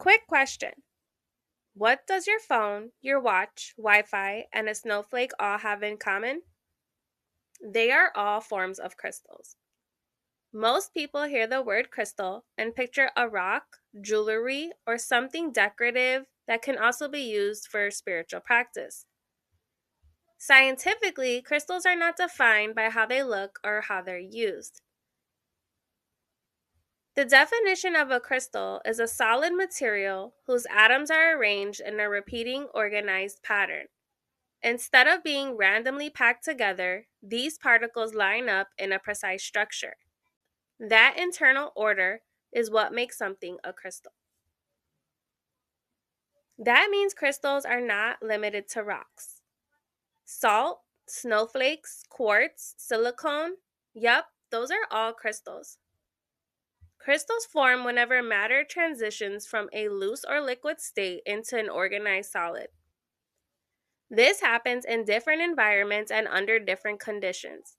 Quick question. What does your phone, your watch, Wi Fi, and a snowflake all have in common? They are all forms of crystals. Most people hear the word crystal and picture a rock, jewelry, or something decorative that can also be used for spiritual practice. Scientifically, crystals are not defined by how they look or how they're used. The definition of a crystal is a solid material whose atoms are arranged in a repeating organized pattern. Instead of being randomly packed together, these particles line up in a precise structure. That internal order is what makes something a crystal. That means crystals are not limited to rocks. Salt, snowflakes, quartz, silicone, yup, those are all crystals. Crystals form whenever matter transitions from a loose or liquid state into an organized solid. This happens in different environments and under different conditions.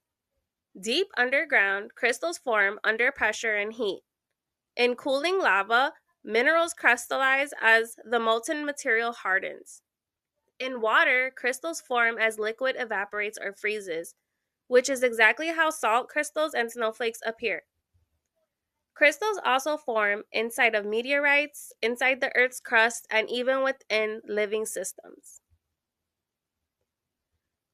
Deep underground, crystals form under pressure and heat. In cooling lava, minerals crystallize as the molten material hardens. In water, crystals form as liquid evaporates or freezes, which is exactly how salt crystals and snowflakes appear. Crystals also form inside of meteorites, inside the Earth's crust, and even within living systems.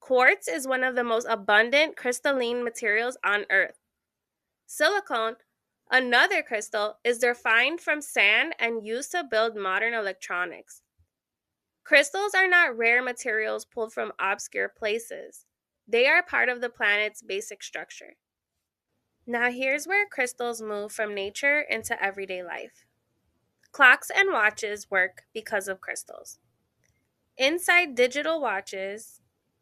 Quartz is one of the most abundant crystalline materials on Earth. Silicon, another crystal, is refined from sand and used to build modern electronics. Crystals are not rare materials pulled from obscure places. They are part of the planet's basic structure. Now, here's where crystals move from nature into everyday life. Clocks and watches work because of crystals. Inside digital watches,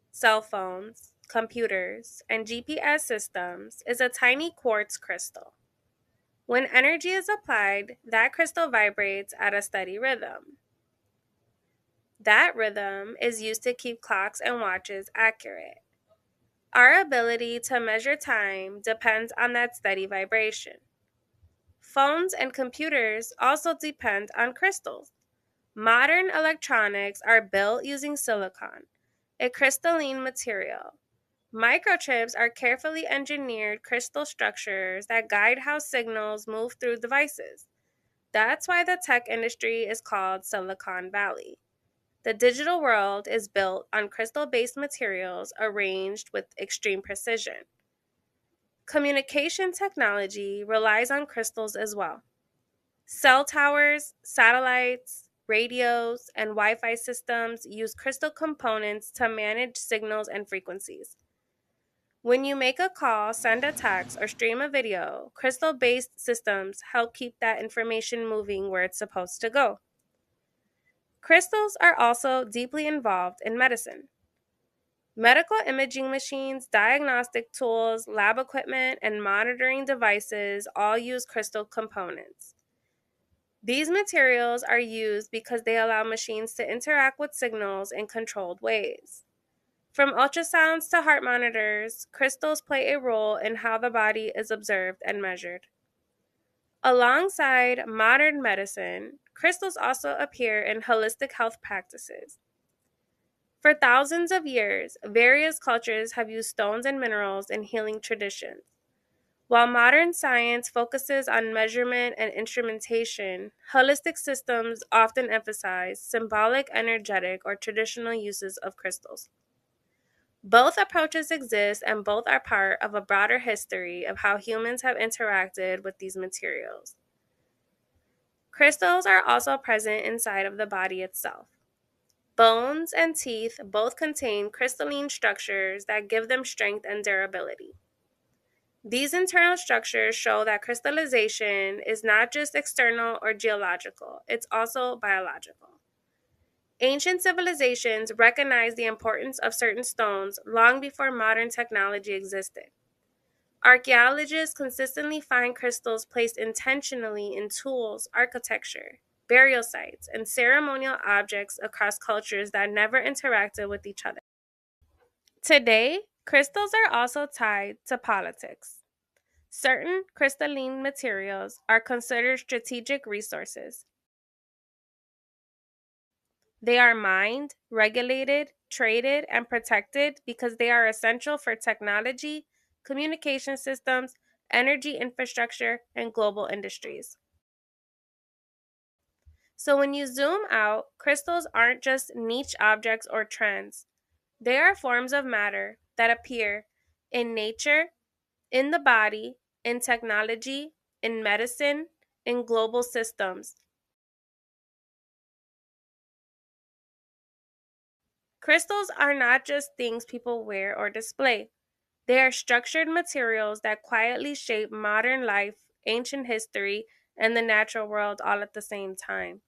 cell phones, computers, and GPS systems is a tiny quartz crystal. When energy is applied, that crystal vibrates at a steady rhythm. That rhythm is used to keep clocks and watches accurate. Our ability to measure time depends on that steady vibration. Phones and computers also depend on crystals. Modern electronics are built using silicon, a crystalline material. Microchips are carefully engineered crystal structures that guide how signals move through devices. That's why the tech industry is called Silicon Valley. The digital world is built on crystal-based materials arranged with extreme precision. Communication technology relies on crystals as well. Cell towers, satellites, radios, and Wi-Fi systems use crystal components to manage signals and frequencies. When you make a call, send a text, or stream a video, crystal-based systems help keep that information moving where it's supposed to go. Crystals are also deeply involved in medicine. Medical imaging machines, diagnostic tools, lab equipment, and monitoring devices all use crystal components. These materials are used because they allow machines to interact with signals in controlled ways. From ultrasounds to heart monitors, crystals play a role in how the body is observed and measured. Alongside modern medicine, crystals also appear in holistic health practices. For thousands of years, various cultures have used stones and minerals in healing traditions. While modern science focuses on measurement and instrumentation, holistic systems often emphasize symbolic, energetic, or traditional uses of crystals. Both approaches exist and both are part of a broader history of how humans have interacted with these materials. Crystals are also present inside of the body itself. Bones and teeth both contain crystalline structures that give them strength and durability. These internal structures show that crystallization is not just external or geological, it's also biological. Ancient civilizations recognized the importance of certain stones long before modern technology existed. Archaeologists consistently find crystals placed intentionally in tools, architecture, burial sites, and ceremonial objects across cultures that never interacted with each other. Today, crystals are also tied to politics. Certain crystalline materials are considered strategic resources. They are mined, regulated, traded, and protected because they are essential for technology, communication systems, energy infrastructure, and global industries. So when you zoom out, crystals aren't just niche objects or trends. They are forms of matter that appear in nature, in the body, in technology, in medicine, in global systems. Crystals are not just things people wear or display. They are structured materials that quietly shape modern life, ancient history, and the natural world all at the same time.